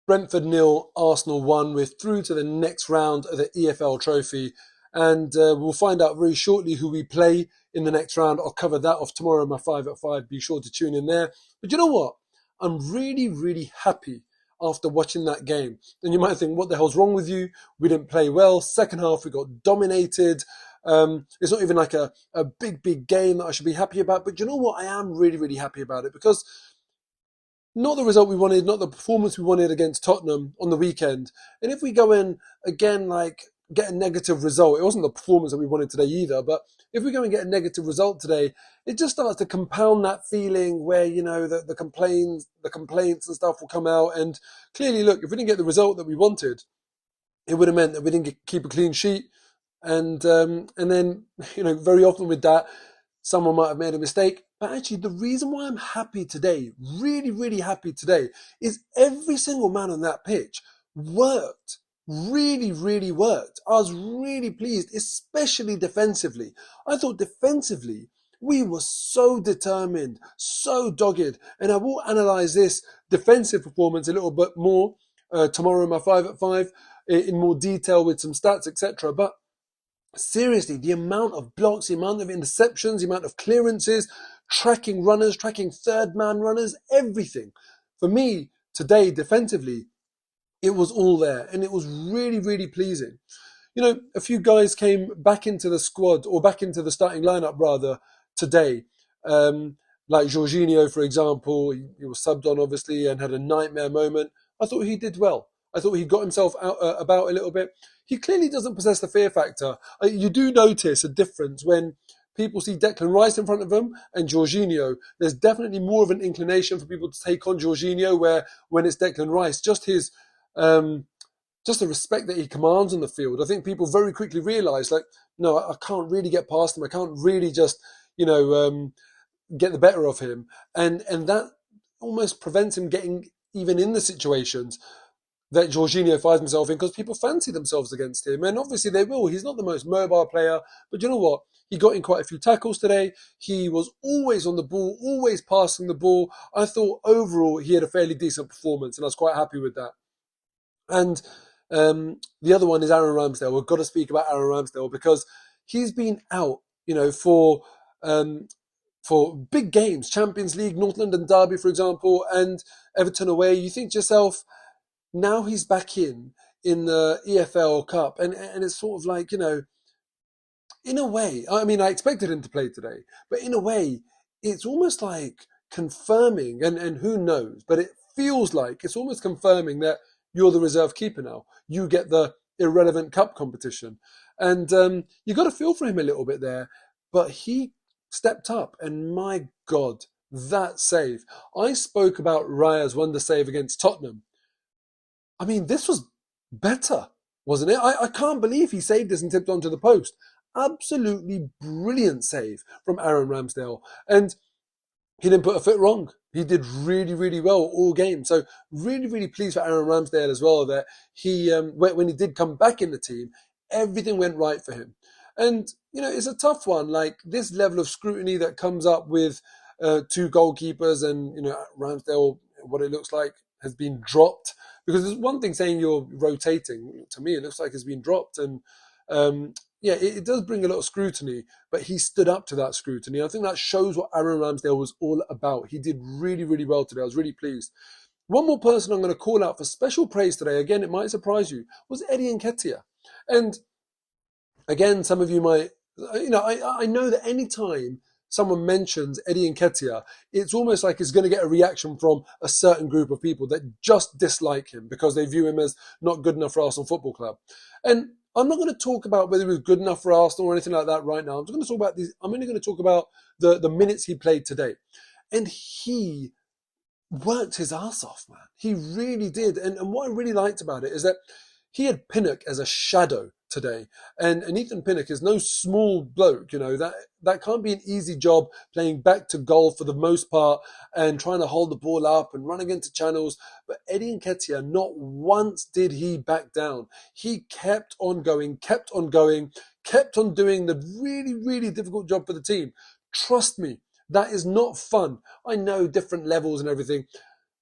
Brentford 0, Arsenal 1. We're through to the next round of the EFL trophy, and we'll find out very shortly who we play in the next round. I'll cover that off tomorrow in my 5 at 5. Be sure to tune in there. But you know what? I'm really, really happy after watching that game. And you might think, what the hell's wrong with you? We didn't play well. Second half, we got dominated. It's not even like a big game that I should be happy about. But you know what? I am really, really happy about it, because not the result we wanted, not the performance we wanted against Tottenham on the weekend. And if we go in again, like, get a negative result, it wasn't the performance that we wanted today either, but if we go and get a negative result today, it just starts to compound that feeling where, you know, the complaints and stuff will come out. And clearly, look, if we didn't get the result that we wanted, it would have meant that we didn't keep a clean sheet. And then, you know, very often with that, someone might have made a mistake. But actually, the reason why I'm happy today, really, really happy today, is every single man on that pitch worked. Really, really worked. I was really pleased, especially defensively. I thought defensively, we were so determined, so dogged. And I will analyse this defensive performance a little bit more tomorrow in my 5 at 5 in more detail with some stats, etc. But seriously, the amount of blocks, the amount of interceptions, the amount of clearances, tracking runners, tracking third-man runners, everything. For me, today, defensively, it was all there, and it was really, really pleasing. You know, a few guys came back into the squad, or back into the starting lineup, rather, today. Like Georginho, for example, he was subbed on, obviously, and had a nightmare moment. I thought he did well. I thought he got himself out about a little bit. He clearly doesn't possess the fear factor. You do notice a difference when people see Declan Rice in front of them and Georginho. There's definitely more of an inclination for people to take on Georginho, where when it's Declan Rice, just the respect that he commands on the field. I think people very quickly realise, like, no, I can't really get past him. I can't really just, you know, get the better of him. And that almost prevents him getting even in the situations that Georginho finds himself in, because people fancy themselves against him. And obviously they will. He's not the most mobile player, but you know what? He got in quite a few tackles today. He was always on the ball, always passing the ball. I thought overall he had a fairly decent performance, and I was quite happy with that. And the other one is Aaron Ramsdale. We've got to speak about Aaron Ramsdale, because he's been out, you know, for big games, Champions League, North London Derby, for example, and Everton away. You think to yourself, now he's back in the EFL Cup, and it's sort of like, you know, in a way, I mean, I expected him to play today, but in a way, it's almost like confirming, and who knows, but it feels like it's almost confirming that you're the reserve keeper now. You get the irrelevant cup competition. And you got to feel for him a little bit there, but he stepped up, and my God, that save. I spoke about Raya's wonder save against Tottenham. I mean, this was better, wasn't it? I can't believe he saved this and tipped onto the post. Absolutely brilliant save from Aaron Ramsdale. And he didn't put a foot wrong. He did really, really well all game. So really, really pleased for Aaron Ramsdale as well, that he, when he did come back in the team, everything went right for him. And, you know, it's a tough one. Like, this level of scrutiny that comes up with two goalkeepers, and, you know, Ramsdale, what it looks like, has been dropped. Because there's one thing saying you're rotating. To me, it looks like it's been dropped. And yeah, it does bring a lot of scrutiny, but he stood up to that scrutiny. I think that shows what Aaron Ramsdale was all about. He did really, really well today. I was really pleased. One more person I'm going to call out for special praise today, again, it might surprise you, was Eddie Nketiah. And again, some of you might, you know, I know that any time someone mentions Eddie Nketiah, it's almost like it's going to get a reaction from a certain group of people that just dislike him because they view him as not good enough for Arsenal Football Club. And I'm not going to talk about whether he was good enough for Arsenal or anything like that right now. I'm just going to talk about these. I'm only going to talk about the minutes he played today. And he worked his ass off, man. He really did. And what I really liked about it is that he had Pinnock as a shadow today. And Ethan Pinnock is no small bloke, you know, that can't be an easy job, playing back to goal for the most part and trying to hold the ball up and running into channels. But Eddie Nketiah, not once did he back down. He kept on going, kept on doing the really, really difficult job for the team. Trust me, that is not fun. I know different levels and everything.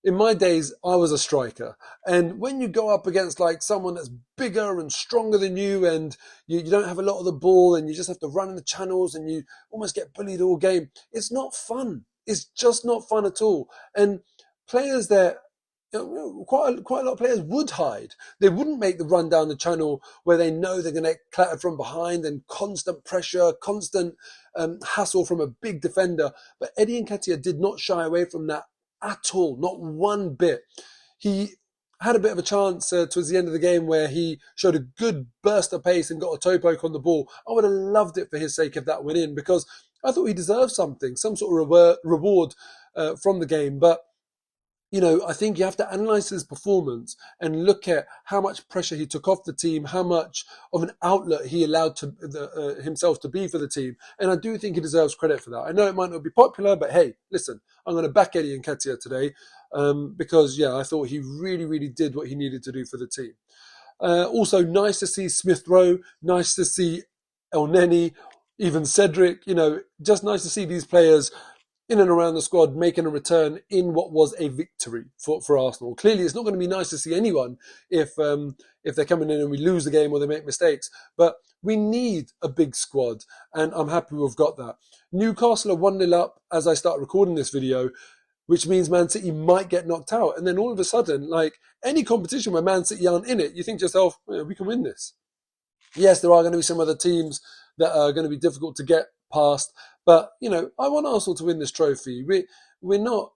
in my days, I was a striker. And when you go up against like someone that's bigger and stronger than you, and you don't have a lot of the ball, and you just have to run in the channels, and you almost get bullied all game, it's not fun. It's just not fun at all. And players that quite a lot of players would hide. They wouldn't make the run down the channel where they know they're going to get clattered from behind and constant pressure, constant hassle from a big defender. But Eddie Nketiah did not shy away from that at all, not one bit. He had a bit of a chance towards the end of the game where he showed a good burst of pace and got a toe poke on the ball. I would have loved it for his sake if that went in, because I thought he deserved something, some sort of reward from the game. But I think you have to analyse his performance and look at how much pressure he took off the team, how much of an outlet he allowed himself to be for the team. And I do think he deserves credit for that. I know it might not be popular, but hey, listen, I'm going to back Eddie Nketiah today because, I thought he really, really did what he needed to do for the team. Also, nice to see Smith Rowe, nice to see El Neni, even Cedric, just nice to see these players in and around the squad making a return in what was a victory for Arsenal. Clearly, it's not going to be nice to see anyone if they're coming in and we lose the game or they make mistakes. But we need a big squad, and I'm happy we've got that. Newcastle are 1-0 up as I start recording this video, which means Man City might get knocked out. And then all of a sudden, like any competition where Man City aren't in it, you think to yourself, we can win this. Yes, there are going to be some other teams that are going to be difficult to get past. But, I want Arsenal to win this trophy. We're not,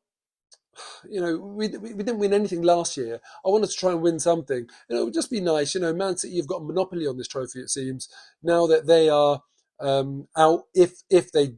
we didn't win anything last year. I wanted to try and win something. It would just be nice. Man City have got a monopoly on this trophy, it seems, now that they are out if they,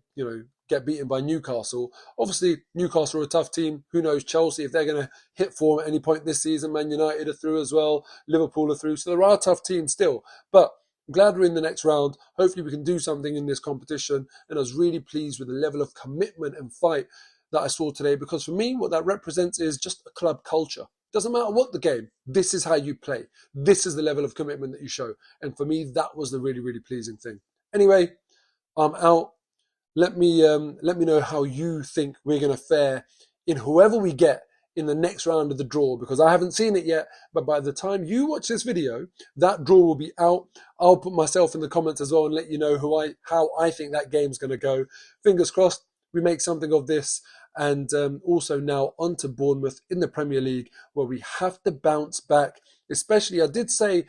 get beaten by Newcastle. Obviously, Newcastle are a tough team. Who knows, Chelsea, if they're going to hit form at any point this season. Man United are through as well. Liverpool are through. So there are tough teams still. But I'm glad we're in the next round. Hopefully we can do something in this competition. And I was really pleased with the level of commitment and fight that I saw today, because for me, what that represents is just a club culture. Doesn't matter what the game, this is how you play. This is the level of commitment that you show. And for me, that was the really, really pleasing thing. Anyway, I'm out. Let me know how you think we're going to fare in whoever we get in the next round of the draw, because I haven't seen it yet, but by the time you watch this video, that draw will be out. I'll put myself in the comments as well and let you know how I think that game's going to go. Fingers crossed we make something of this. And also now on to Bournemouth in the Premier League, where we have to bounce back. Especially, I did say,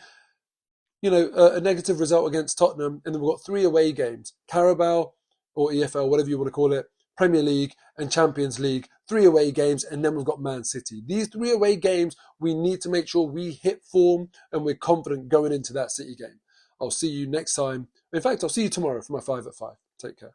a negative result against Tottenham, and then we've got 3 away games. Carabao, or EFL, whatever you want to call it, Premier League and Champions League, 3 away games, and then we've got Man City. These 3 away games, we need to make sure we hit form and we're confident going into that City game. I'll see you next time. In fact, I'll see you tomorrow for my 5 at 5. Take care.